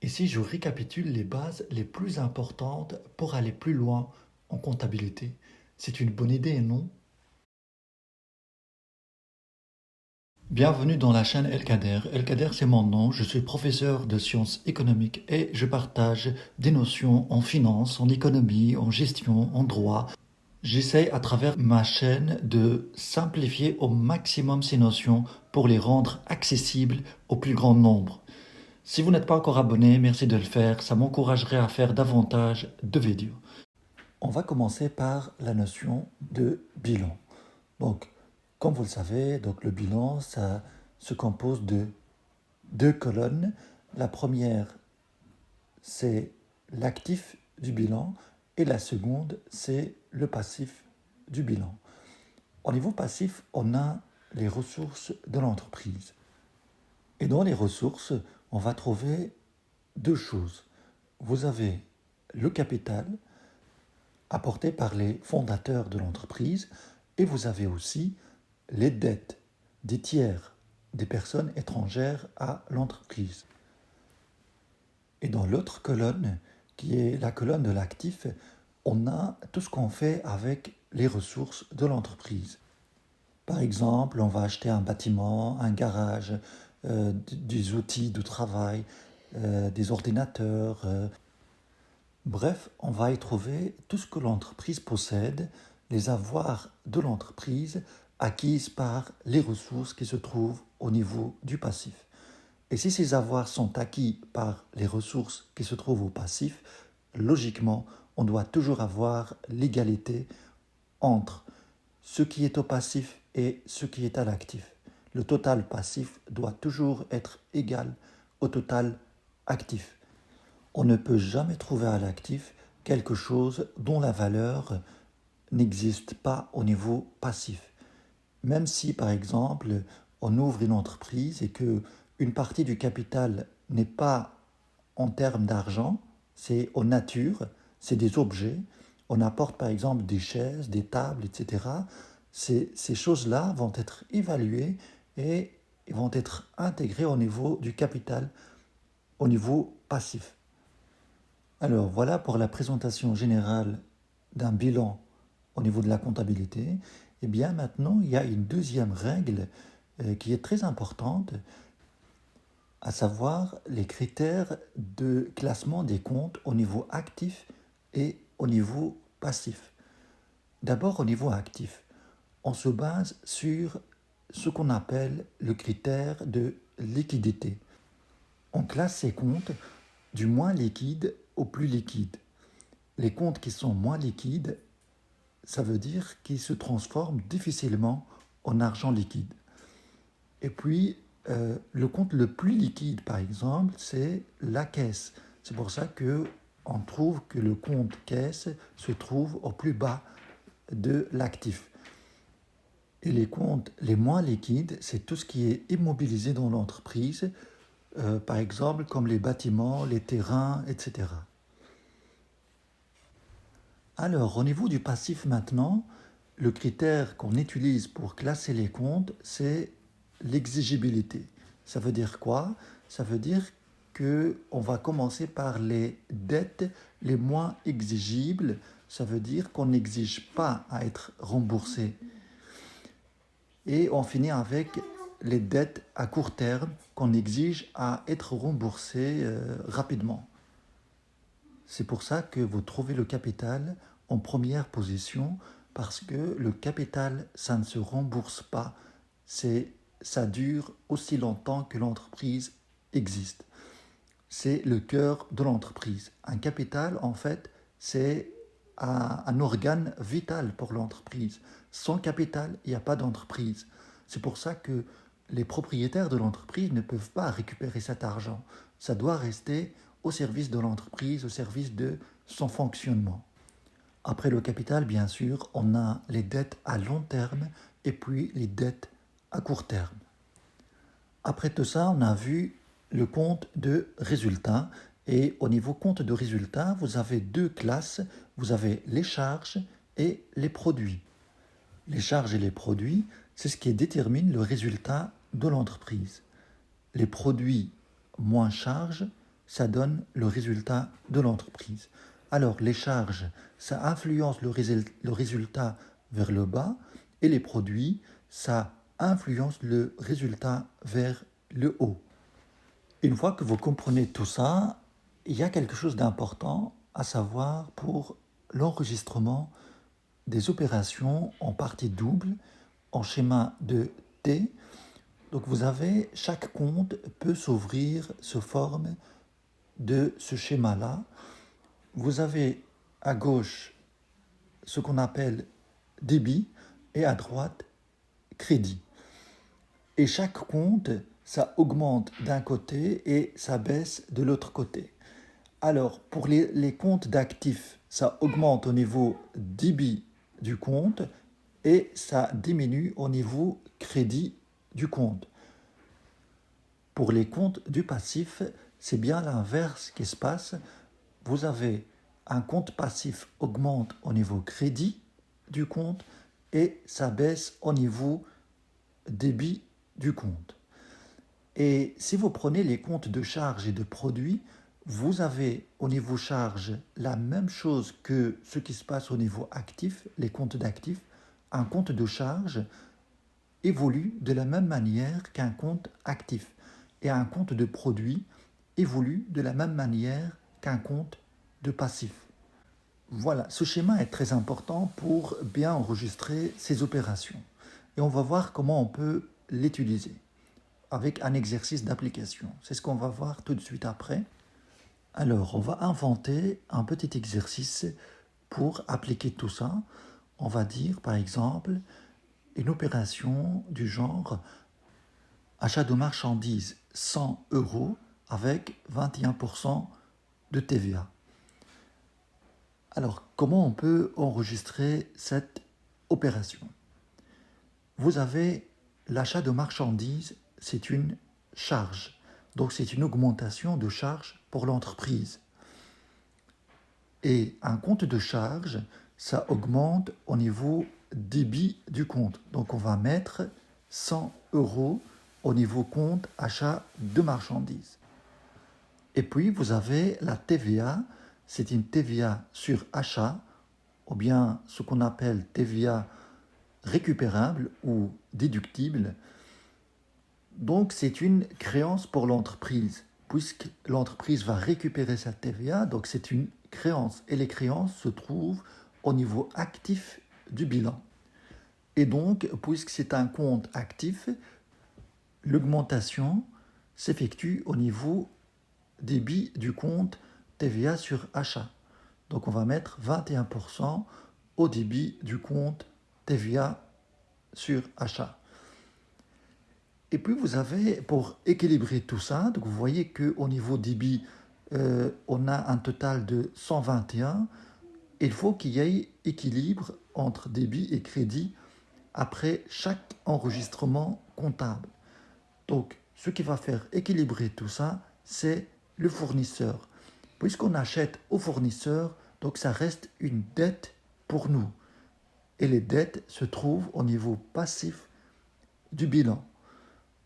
Ici, je récapitule les bases les plus importantes pour aller plus loin en comptabilité. C'est une bonne idée, non? Bienvenue dans la chaîne El Kader, c'est mon nom. Je suis professeur de sciences économiques et je partage des notions en finance, en économie, en gestion, en droit. J'essaie à travers ma chaîne de simplifier au maximum ces notions pour les rendre accessibles au plus grand nombre. Si vous n'êtes pas encore abonné, merci de le faire, ça m'encouragerait à faire davantage de vidéos. On va commencer par la notion de bilan. Donc, comme vous le savez, donc le bilan, ça se compose de deux colonnes. La première, c'est l'actif du bilan et la seconde, c'est le passif du bilan. Au niveau passif, on a les ressources de l'entreprise. Et dans les ressources, on va trouver deux choses. Vous avez le capital apporté par les fondateurs de l'entreprise et vous avez aussi les dettes des tiers, des personnes étrangères à l'entreprise. Et dans l'autre colonne, qui est la colonne de l'actif, on a tout ce qu'on fait avec les ressources de l'entreprise. Par exemple, on va acheter un bâtiment, un garage, des outils de travail, des ordinateurs. Bref, on va y trouver tout ce que l'entreprise possède, les avoirs de l'entreprise acquises par les ressources qui se trouvent au niveau du passif. Et si ces avoirs sont acquis par les ressources qui se trouvent au passif, logiquement, on doit toujours avoir l'égalité entre ce qui est au passif et ce qui est à l'actif. Le total passif doit toujours être égal au total actif. On ne peut jamais trouver à l'actif quelque chose dont la valeur n'existe pas au niveau passif. Même si, par exemple, on ouvre une entreprise et que une partie du capital n'est pas en termes d'argent, c'est en nature, c'est des objets. On apporte par exemple des chaises, des tables, etc. Ces choses-là vont être évaluées et vont être intégrées au niveau du capital, au niveau passif. Alors voilà pour la présentation générale d'un bilan au niveau de la comptabilité. Et bien maintenant, il y a une deuxième règle qui est très importante, à savoir les critères de classement des comptes au niveau actif et au niveau passif. D'abord au niveau actif, on se base sur ce qu'on appelle le critère de liquidité. On classe ces comptes du moins liquide au plus liquide. Les comptes qui sont moins liquides, ça veut dire qu'ils se transforment difficilement en argent liquide. Et puis, le compte le plus liquide, par exemple, c'est la caisse. C'est pour ça qu'on trouve que le compte caisse se trouve au plus bas de l'actif. Et les comptes les moins liquides, c'est tout ce qui est immobilisé dans l'entreprise, par exemple comme les bâtiments, les terrains, etc. Alors, au niveau du passif maintenant, le critère qu'on utilise pour classer les comptes, c'est l'exigibilité. Ça veut dire quoi? Ça veut dire qu'on va commencer par les dettes les moins exigibles. Ça veut dire qu'on n'exige pas à être remboursé. Et on finit avec les dettes à court terme qu'on exige à être remboursées rapidement. C'est pour ça que vous trouvez le capital en première position, parce que le capital, ça ne se rembourse pas. Ça dure aussi longtemps que l'entreprise existe. C'est le cœur de l'entreprise. Un capital, en fait, c'est un organe vital pour l'entreprise. Sans capital, il n'y a pas d'entreprise. C'est pour ça que les propriétaires de l'entreprise ne peuvent pas récupérer cet argent. Ça doit rester au service de l'entreprise, au service de son fonctionnement. Après le capital, bien sûr, on a les dettes à long terme et puis les dettes à court terme. Après tout ça, on a vu le compte de résultat. Et au niveau compte de résultat, vous avez deux classes. Vous avez les charges et les produits. Les charges et les produits, c'est ce qui détermine le résultat de l'entreprise. Les produits moins charges, ça donne le résultat de l'entreprise. Alors, les charges, ça influence le résultat vers le bas et les produits, ça influence le résultat vers le haut. Une fois que vous comprenez tout ça, il y a quelque chose d'important à savoir pour l'enregistrement des opérations en partie double en schéma de T. Donc vous avez, chaque compte peut s'ouvrir sous forme de ce schéma-là. Vous avez à gauche ce qu'on appelle débit et à droite crédit. Et chaque compte, ça augmente d'un côté et ça baisse de l'autre côté. Alors, pour les comptes d'actifs, ça augmente au niveau débit du compte et ça diminue au niveau crédit du compte. Pour les comptes du passif, c'est bien l'inverse qui se passe. Vous avez un compte passif augmente au niveau crédit du compte et ça baisse au niveau débit du compte. Et si vous prenez les comptes de charges et de produits, vous avez au niveau charge la même chose que ce qui se passe au niveau actif, les comptes d'actifs. Un compte de charge évolue de la même manière qu'un compte actif. Et un compte de produit évolue de la même manière qu'un compte de passif. Voilà, ce schéma est très important pour bien enregistrer ces opérations. Et on va voir comment on peut l'utiliser avec un exercice d'application. C'est ce qu'on va voir tout de suite après. Alors, on va inventer un petit exercice pour appliquer tout ça. On va dire, par exemple, une opération du genre achat de marchandises 100 euros avec 21% de TVA. Alors, comment on peut enregistrer cette opération? Vous avez l'achat de marchandises, c'est une charge. Donc, c'est une augmentation de charge pour l'entreprise. Et un compte de charge, ça augmente au niveau débit du compte. Donc, on va mettre 100 euros au niveau compte achat de marchandises. Et puis, vous avez la TVA, c'est une TVA sur achat, ou bien ce qu'on appelle TVA récupérable ou déductible. Donc, c'est une créance pour l'entreprise, puisque l'entreprise va récupérer sa TVA, donc c'est une créance. Et les créances se trouvent au niveau actif du bilan. Et donc, puisque c'est un compte actif, l'augmentation s'effectue au niveau débit du compte TVA sur achat. Donc on va mettre 21% au débit du compte TVA sur achat. Et puis vous avez, pour équilibrer tout ça, donc vous voyez qu'au niveau débit, on a un total de 121. Il faut qu'il y ait équilibre entre débit et crédit après chaque enregistrement comptable. Donc ce qui va faire équilibrer tout ça, c'est le fournisseur. Puisqu'on achète au fournisseur, donc ça reste une dette pour nous. Et les dettes se trouvent au niveau passif du bilan.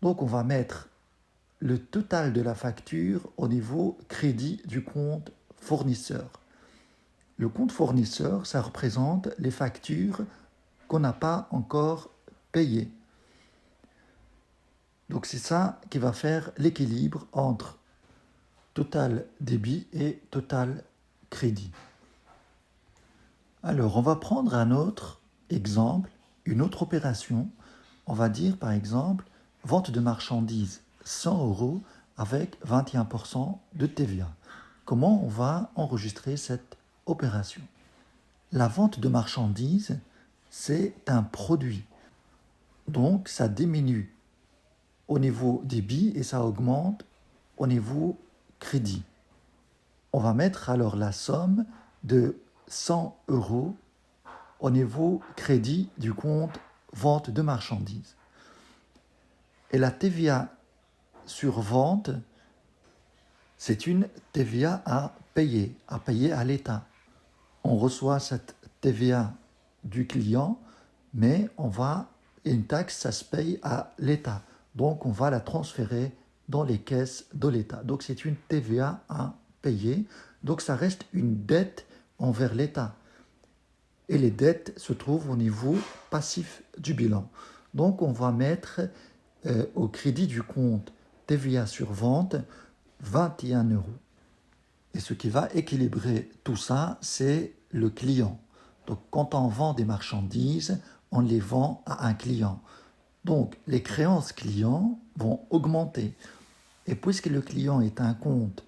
Donc on va mettre le total de la facture au niveau crédit du compte fournisseur. Le compte fournisseur, ça représente les factures qu'on n'a pas encore payées. Donc c'est ça qui va faire l'équilibre entre total débit et total crédit. Alors, on va prendre un autre exemple, une autre opération. On va dire par exemple vente de marchandises 100 euros avec 21% de TVA. Comment on va enregistrer cette opération? La vente de marchandises, c'est un produit. Donc, ça diminue au niveau débit et ça augmente au niveau crédit. On va mettre alors la somme de 100 euros au niveau crédit du compte vente de marchandises. Et la TVA sur vente, c'est une TVA à payer à l'État. On reçoit cette TVA du client, mais une taxe, ça se paye à l'État. Donc on va la transférer dans les caisses de l'État. Donc c'est une TVA à payer. Donc ça reste une dette envers l'État. Et les dettes se trouvent au niveau passif du bilan. Donc on va mettre au crédit du compte TVA sur vente 21 euros. Et ce qui va équilibrer tout ça, c'est le client. Donc quand on vend des marchandises, on les vend à un client. Donc les créances clients vont augmenter. Et puisque le client est un compte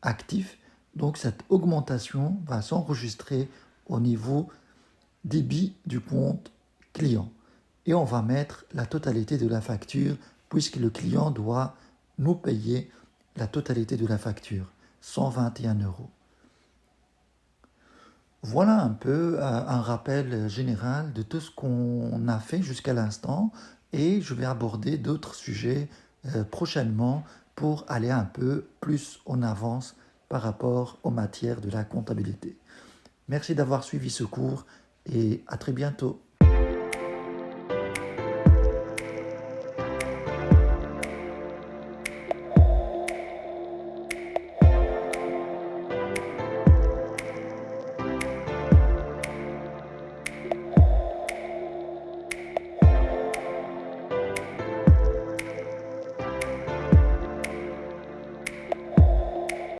actif, donc cette augmentation va s'enregistrer au niveau débit du compte client. Et on va mettre la totalité de la facture puisque le client doit nous payer la totalité de la facture, 121 euros. Voilà un peu un rappel général de tout ce qu'on a fait jusqu'à l'instant et je vais aborder d'autres sujets prochainement pour aller un peu plus en avance par rapport aux matières de la comptabilité. Merci d'avoir suivi ce cours et à très bientôt.